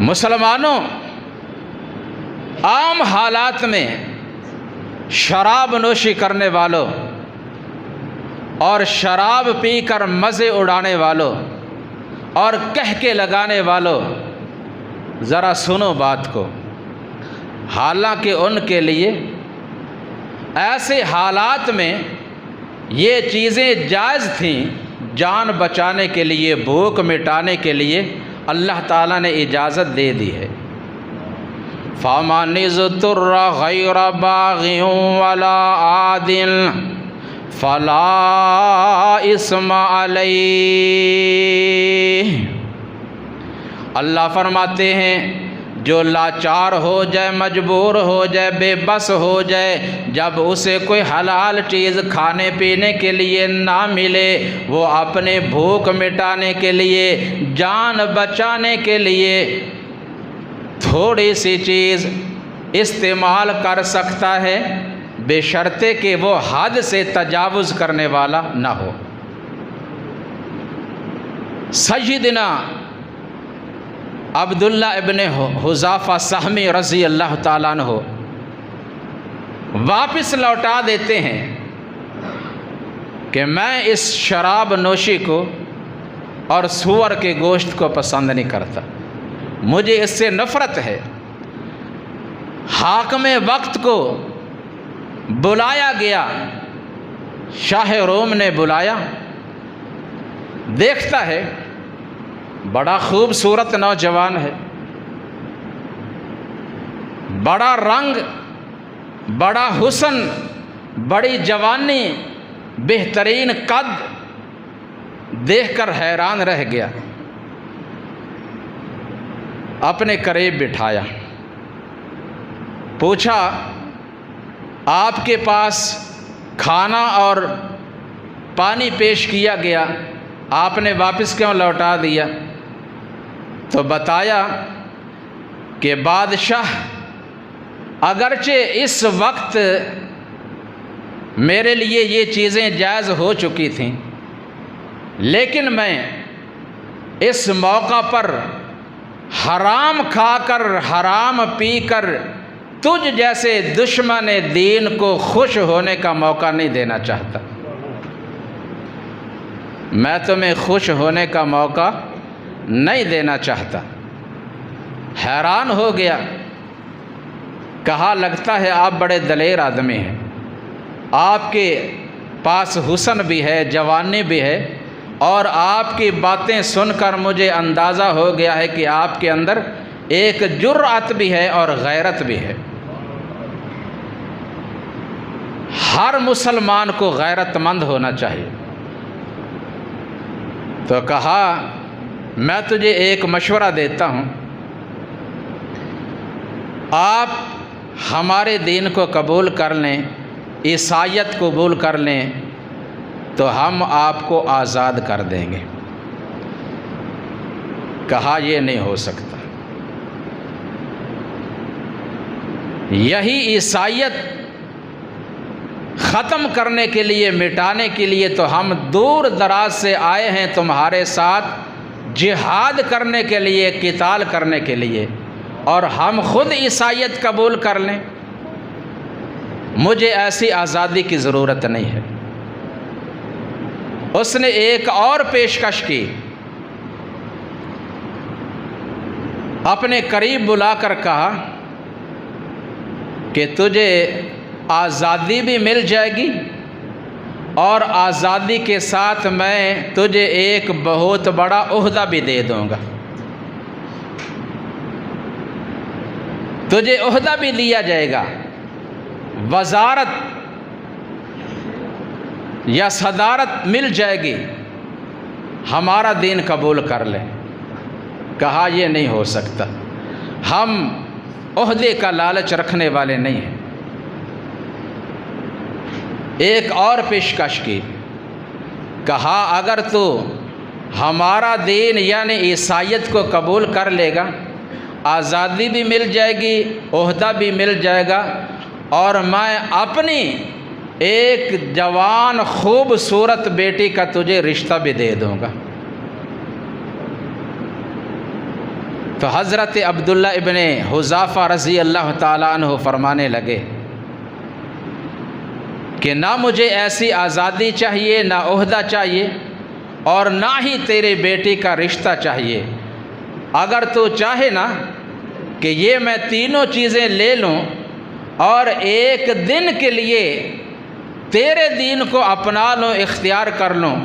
مسلمانوں، عام حالات میں شراب نوشی کرنے والوں اور شراب پی کر مزے اڑانے والوں اور کہکے لگانے والوں، ذرا سنو بات کو، حالانکہ ان کے لیے ایسے حالات میں یہ چیزیں جائز تھیں، جان بچانے کے لیے، بھوک مٹانے کے لیے اللہ تعالیٰ نے اجازت دے دی ہے۔ فَمَنِ اضْطُرَّ غَيْرَ بَاغٍ وَلَا عَادٍ فَلَا إِثْمَ عَلَيْهِ۔ اللہ فرماتے ہیں جو لاچار ہو جائے، مجبور ہو جائے، بے بس ہو جائے، جب اسے کوئی حلال چیز کھانے پینے کے لیے نہ ملے، وہ اپنے بھوک مٹانے کے لیے، جان بچانے کے لیے تھوڑی سی چیز استعمال کر سکتا ہے، بشرطے کہ وہ حد سے تجاوز کرنے والا نہ ہو۔ سیدنا عبداللہ ابن حذافہ سہمی رضی اللہ تعالیٰ عنہ واپس لوٹا دیتے ہیں کہ میں اس شراب نوشی کو اور سور کے گوشت کو پسند نہیں کرتا، مجھے اس سے نفرت ہے۔ حاکم وقت کو بلایا گیا، شاہ روم نے بلایا، دیکھتا ہے بڑا خوبصورت نوجوان ہے، بڑا رنگ، بڑا حسن، بڑی جوانی، بہترین قد، دیکھ کر حیران رہ گیا۔ اپنے قریب بٹھایا، پوچھا آپ کے پاس کھانا اور پانی پیش کیا گیا، آپ نے واپس کیوں لوٹا دیا؟ تو بتایا کہ بادشاہ اگرچہ اس وقت میرے لیے یہ چیزیں جائز ہو چکی تھیں، لیکن میں اس موقع پر حرام کھا کر، حرام پی کر تجھ جیسے دشمن دین کو خوش ہونے کا موقع نہیں دینا چاہتا۔ میں تمہیں خوش ہونے کا موقع نہیں دینا چاہتا۔ حیران ہو گیا، کہا لگتا ہے آپ بڑے دلیر آدمی ہیں، آپ کے پاس حسن بھی ہے، جوانی بھی ہے، اور آپ کی باتیں سن کر مجھے اندازہ ہو گیا ہے کہ آپ کے اندر ایک جرأت بھی ہے اور غیرت بھی ہے۔ ہر مسلمان کو غیرت مند ہونا چاہیے۔ تو کہا میں تجھے ایک مشورہ دیتا ہوں، آپ ہمارے دین کو قبول کر لیں، عیسائیت قبول کر لیں، تو ہم آپ کو آزاد کر دیں گے۔ کہا یہ نہیں ہو سکتا، یہی عیسائیت ختم کرنے کے لیے، مٹانے کے لیے تو ہم دور دراز سے آئے ہیں تمہارے ساتھ جہاد کرنے کے لیے، قتال کرنے کے لیے، اور ہم خود عیسائیت قبول کر لیں، مجھے ایسی آزادی کی ضرورت نہیں ہے۔ اس نے ایک اور پیشکش کی، اپنے قریب بلا کر کہا کہ تجھے آزادی بھی مل جائے گی اور آزادی کے ساتھ میں تجھے ایک بہت بڑا عہدہ بھی دے دوں گا، تجھے عہدہ بھی دیا جائے گا، وزارت یا صدارت مل جائے گی، ہمارا دین قبول کر لیں۔ کہا یہ نہیں ہو سکتا، ہم عہدے کا لالچ رکھنے والے نہیں ہیں۔ ایک اور پیشکش کی، کہا اگر تو ہمارا دین یعنی عیسائیت کو قبول کر لے گا، آزادی بھی مل جائے گی، عہدہ بھی مل جائے گا، اور میں اپنی ایک جوان خوبصورت بیٹی کا تجھے رشتہ بھی دے دوں گا۔ تو حضرت عبداللہ ابن حذافہ رضی اللہ تعالیٰ عنہ فرمانے لگے کہ نہ مجھے ایسی آزادی چاہیے، نہ عہدہ چاہیے، اور نہ ہی تیرے بیٹی کا رشتہ چاہیے۔ اگر تو چاہے نا کہ یہ میں تینوں چیزیں لے لوں اور ایک دن کے لیے تیرے دین کو اپنا لوں، اختیار کر لوں،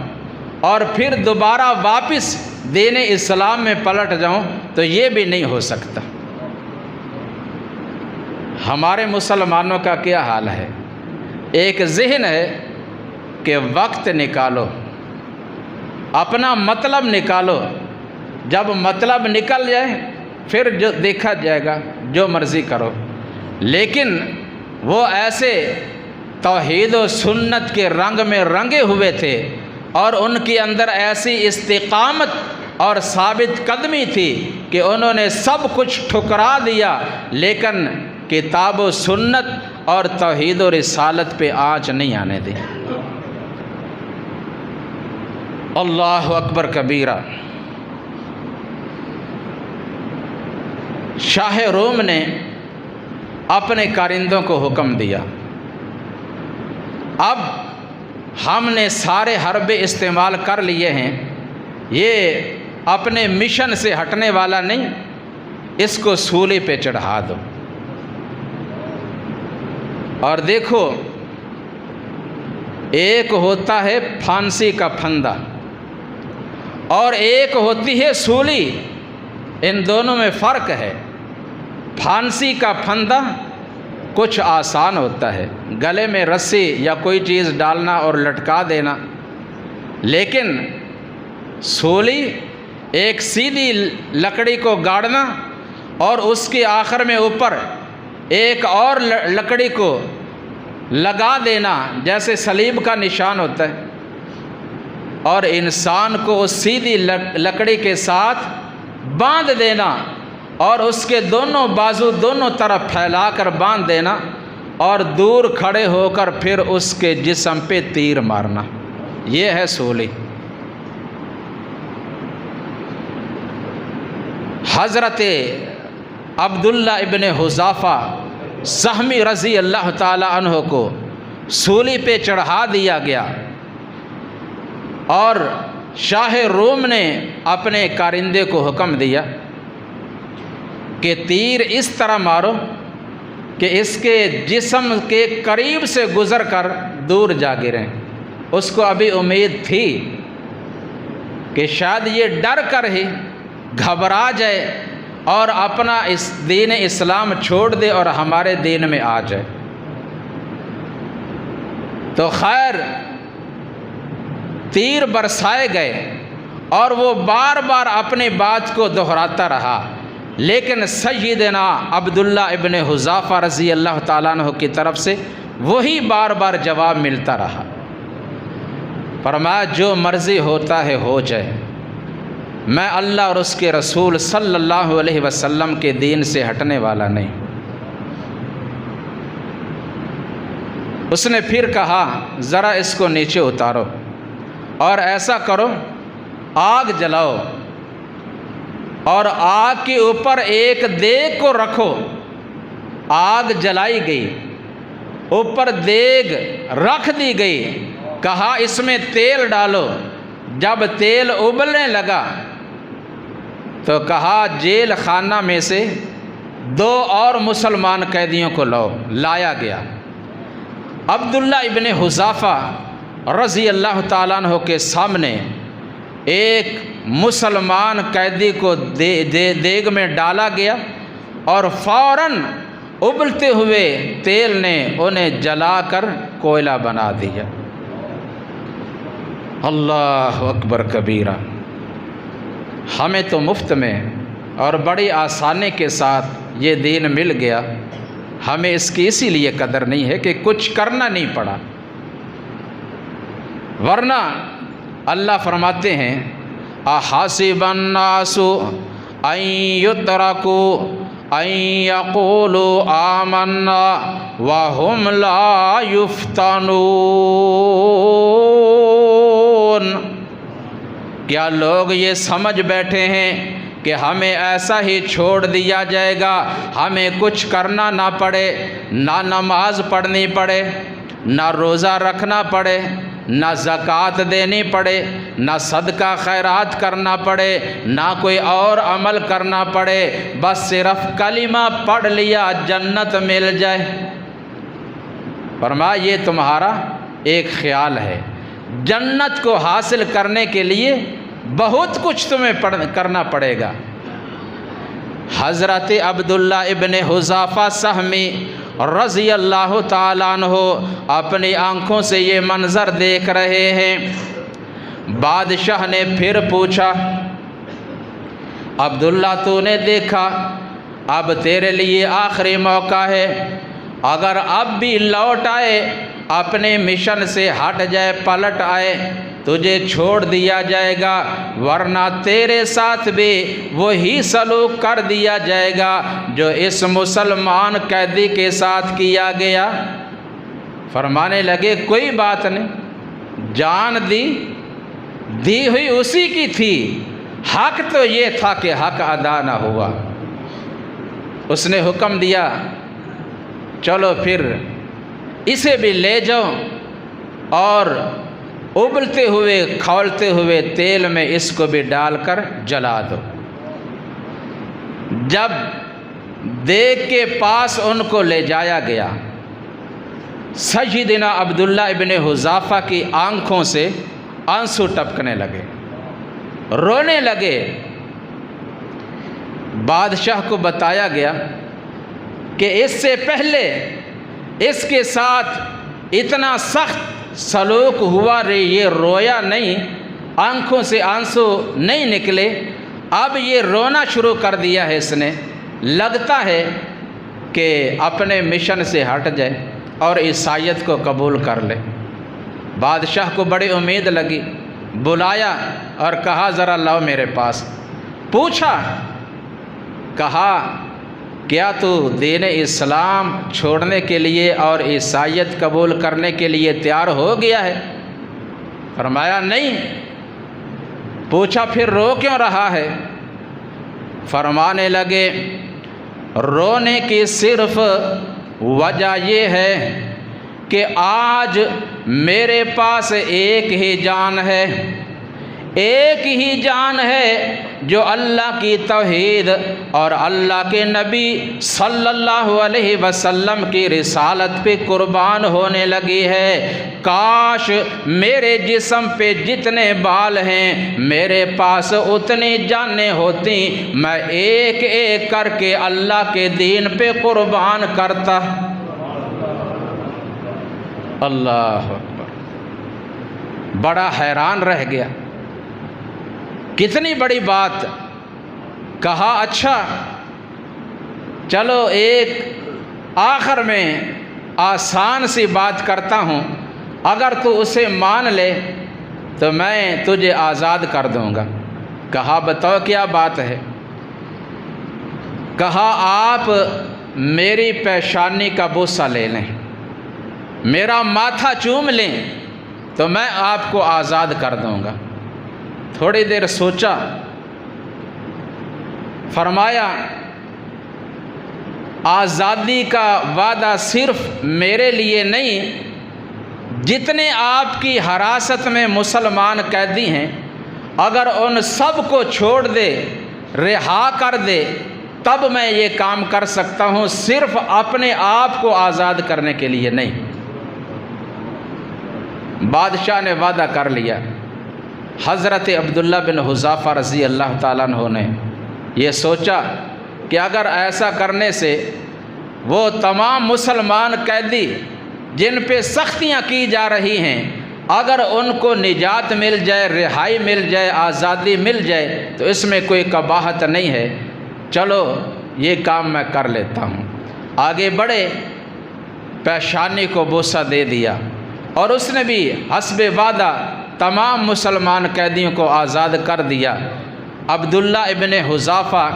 اور پھر دوبارہ واپس دین اسلام میں پلٹ جاؤں، تو یہ بھی نہیں ہو سکتا۔ ہمارے مسلمانوں کا کیا حال ہے؟ ایک ذہن ہے کہ وقت نکالو، اپنا مطلب نکالو، جب مطلب نکل جائے پھر جو دیکھا جائے گا، جو مرضی کرو۔ لیکن وہ ایسے توحید و سنت کے رنگ میں رنگے ہوئے تھے، اور ان کے اندر ایسی استقامت اور ثابت قدمی تھی کہ انہوں نے سب کچھ ٹھکرا دیا، لیکن کتاب و سنت اور توحید و رسالت پہ آنچ نہیں آنے دی۔ اللہ اکبر کبیرہ۔ شاہ روم نے اپنے کارندوں کو حکم دیا، اب ہم نے سارے حربے استعمال کر لیے ہیں، یہ اپنے مشن سے ہٹنے والا نہیں، اس کو سولی پہ چڑھا دو۔ اور دیکھو، ایک ہوتا ہے پھانسی کا پھندا اور ایک ہوتی ہے سولی، ان دونوں میں فرق ہے۔ پھانسی کا پھندا کچھ آسان ہوتا ہے، گلے میں رسی یا کوئی چیز ڈالنا اور لٹکا دینا، لیکن سولی ایک سیدھی لکڑی کو گاڑنا اور اس کے آخر میں اوپر ایک اور لکڑی کو لگا دینا، جیسے صلیب کا نشان ہوتا ہے، اور انسان کو اس سیدھی لکڑی کے ساتھ باندھ دینا، اور اس کے دونوں بازو دونوں طرف پھیلا کر باندھ دینا، اور دور کھڑے ہو کر پھر اس کے جسم پہ تیر مارنا، یہ ہے سولی۔ حضرت عبداللہ ابن حذافہ سہمی رضی اللہ تعالی عنہ کو سولی پہ چڑھا دیا گیا، اور شاہ روم نے اپنے کارندے کو حکم دیا کہ تیر اس طرح مارو کہ اس کے جسم کے قریب سے گزر کر دور جا گریں۔ اس کو ابھی امید تھی کہ شاید یہ ڈر کر ہی گھبرا جائے اور اپنا اس دین اسلام چھوڑ دے اور ہمارے دین میں آ جائے۔ تو خیر تیر برسائے گئے اور وہ بار بار اپنی بات کو دہراتا رہا، لیکن سیدنا عبداللہ ابن حذافہ رضی اللہ تعالیٰ عنہ کی طرف سے وہی بار بار جواب ملتا رہا۔ فرمایا جو مرضی ہوتا ہے ہو جائے، میں اللہ اور اس کے رسول صلی اللہ علیہ وسلم کے دین سے ہٹنے والا نہیں۔ اس نے پھر کہا ذرا اس کو نیچے اتارو اور ایسا کرو آگ جلاؤ، اور آگ کے اوپر ایک دیگ کو رکھو۔ آگ جلائی گئی، اوپر دیگ رکھ دی گئی، کہا اس میں تیل ڈالو۔ جب تیل ابلنے لگا تو کہا جیل خانہ میں سے 2 اور مسلمان قیدیوں کو لایا گیا۔ عبداللہ ابن حذافہ رضی اللہ تعالیٰ عنہ کے سامنے ایک مسلمان قیدی کو دیگ میں ڈالا گیا اور فوراً ابلتے ہوئے تیل نے انہیں جلا کر کوئلہ بنا دیا۔ اللہ اکبر کبیرہ۔ ہمیں تو مفت میں اور بڑی آسانی کے ساتھ یہ دین مل گیا، ہمیں اس کی اسی لیے قدر نہیں ہے کہ کچھ کرنا نہیں پڑا، ورنہ اللہ فرماتے ہیں احاسب الناس ان یترکوا ان یقولوا آمنا وهم لا یفتنون۔ کیا لوگ یہ سمجھ بیٹھے ہیں کہ ہمیں ایسا ہی چھوڑ دیا جائے گا، ہمیں کچھ کرنا نہ پڑے، نہ نماز پڑھنی پڑے، نہ روزہ رکھنا پڑے، نہ زکوٰۃ دینی پڑے، نہ صدقہ خیرات کرنا پڑے، نہ کوئی اور عمل کرنا پڑے، بس صرف کلمہ پڑھ لیا جنت مل جائے؟ فرمایا یہ تمہارا ایک خیال ہے، جنت کو حاصل کرنے کے لیے بہت کچھ تمہیں کرنا پڑے گا۔ حضرت عبداللہ ابن حذافہ سہمی رضی اللہ تعالیٰ عنہ اپنی آنکھوں سے یہ منظر دیکھ رہے ہیں۔ بادشاہ نے پھر پوچھا عبداللہ تو نے دیکھا، اب تیرے لیے آخری موقع ہے، اگر اب بھی لوٹ آئے، اپنے مشن سے ہٹ جائے، پلٹ آئے، تجھے چھوڑ دیا جائے گا، ورنہ تیرے ساتھ بھی وہی سلوک کر دیا جائے گا جو اس مسلمان قیدی کے ساتھ کیا گیا۔ فرمانے لگے کوئی بات نہیں، جان دی ہوئی اسی کی تھی، حق تو یہ تھا کہ حق ادا نہ ہوا۔ اس نے حکم دیا چلو پھر اسے بھی لے جاؤ اور ابلتے ہوئے کھولتے ہوئے تیل میں اس کو بھی ڈال کر جلا دو۔ جب دیگ کے پاس ان کو لے جایا گیا، سیدنا عبداللہ ابن حذافہ کی آنکھوں سے آنسو ٹپکنے لگے، رونے لگے۔ بادشاہ کو بتایا گیا کہ اس سے پہلے اس کے ساتھ اتنا سخت سلوک ہوا، یہ رویا نہیں، آنکھوں سے آنسو نہیں نکلے، اب یہ رونا شروع کر دیا ہے اس نے، لگتا ہے کہ اپنے مشن سے ہٹ جائے اور عیسائیت کو قبول کر لے۔ بادشاہ کو بڑی امید لگی، بلایا اور کہا ذرا لاؤ میرے پاس۔ پوچھا، کہا کیا تو دین اسلام چھوڑنے کے لیے اور عیسائیت قبول کرنے کے لیے تیار ہو گیا ہے؟ فرمایا نہیں۔ پوچھا پھر رو کیوں رہا ہے؟ فرمانے لگے رونے کی صرف وجہ یہ ہے کہ آج میرے پاس ایک ہی جان ہے، ایک ہی جان ہے جو اللہ کی توحید اور اللہ کے نبی صلی اللہ علیہ وسلم کی رسالت پہ قربان ہونے لگی ہے۔ کاش میرے جسم پہ جتنے بال ہیں میرے پاس اتنی جانیں ہوتی، میں ایک ایک کر کے اللہ کے دین پہ قربان کرتا۔ اللہ اکبر۔ بڑا حیران رہ گیا، کتنی بڑی بات۔ کہا اچھا چلو ایک آخر میں آسان سی بات کرتا ہوں، اگر تو اسے مان لے تو میں تجھے آزاد کر دوں گا۔ کہا بتاؤ کیا بات ہے؟ کہا آپ میری پیشانی کا بوسہ لے لیں، میرا ماتھا چوم لیں تو میں آپ کو آزاد کر دوں گا۔ تھوڑی دیر سوچا، فرمایا آزادی کا وعدہ صرف میرے لیے نہیں، جتنے آپ کی حراست میں مسلمان قیدی ہیں اگر ان سب کو چھوڑ دے، رہا کر دے، تب میں یہ کام کر سکتا ہوں، صرف اپنے آپ کو آزاد کرنے کے لیے نہیں۔ بادشاہ نے وعدہ کر لیا۔ حضرت عبداللہ بن حذافہ رضی اللہ تعالیٰ عنہ نے یہ سوچا کہ اگر ایسا کرنے سے وہ تمام مسلمان قیدی جن پہ سختیاں کی جا رہی ہیں، اگر ان کو نجات مل جائے، رہائی مل جائے، آزادی مل جائے تو اس میں کوئی قباحت نہیں ہے، چلو یہ کام میں کر لیتا ہوں۔ آگے بڑھے، پیشانی کو بوسہ دے دیا اور اس نے بھی حسب وعدہ تمام مسلمان قیدیوں کو آزاد کر دیا۔ عبداللہ ابن حذافہ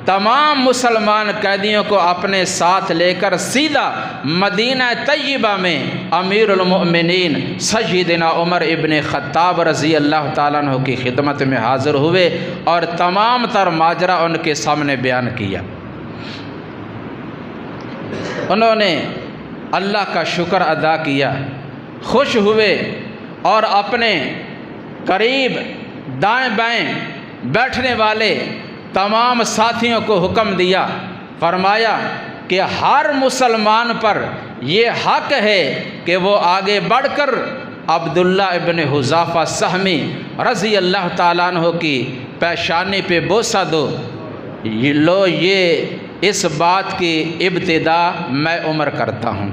تمام مسلمان قیدیوں کو اپنے ساتھ لے کر سیدھا مدینہ طیبہ میں امیر المؤمنین سیدنا عمر ابن خطاب رضی اللہ تعالیٰ عنہ کی خدمت میں حاضر ہوئے اور تمام تر ماجرا ان کے سامنے بیان کیا۔ انہوں نے اللہ کا شکر ادا کیا، خوش ہوئے اور اپنے قریب دائیں بائیں بیٹھنے والے تمام ساتھیوں کو حکم دیا، فرمایا کہ ہر مسلمان پر یہ حق ہے کہ وہ آگے بڑھ کر عبداللہ ابن حذافہ سہمی رضی اللہ تعالیٰ عنہ کی پیشانی پہ بوسہ دو۔ لو یہ اس بات کی ابتدا میں عمر کرتا ہوں۔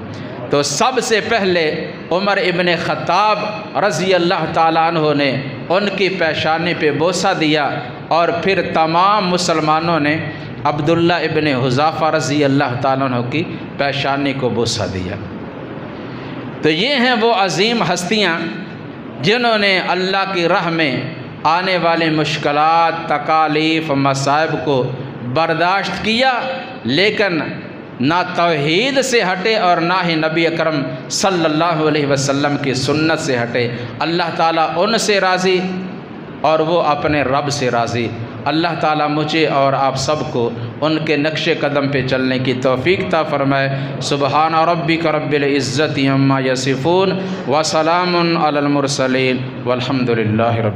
تو سب سے پہلے عمر ابن خطاب رضی اللہ تعالیٰ عنہ نے ان کی پیشانی پہ بوسہ دیا اور پھر تمام مسلمانوں نے عبداللہ ابن حذافہ رضی اللہ تعالیٰ عنہ کی پیشانی کو بوسہ دیا۔ تو یہ ہیں وہ عظیم ہستیاں جنہوں نے اللہ کی راہ میں آنے والی مشکلات، تکالیف، مصائب کو برداشت کیا، لیکن نہ توحید سے ہٹے اور نہ ہی نبی اکرم صلی اللہ علیہ وسلم کی سنت سے ہٹے۔ اللہ تعالیٰ ان سے راضی اور وہ اپنے رب سے راضی۔ اللہ تعالیٰ مجھے اور آپ سب کو ان کے نقش قدم پہ چلنے کی توفیق عطا فرمائے۔ سبحان ربک رب العزت عما یصفون وسلام علی المرسلین والحمد للہ رب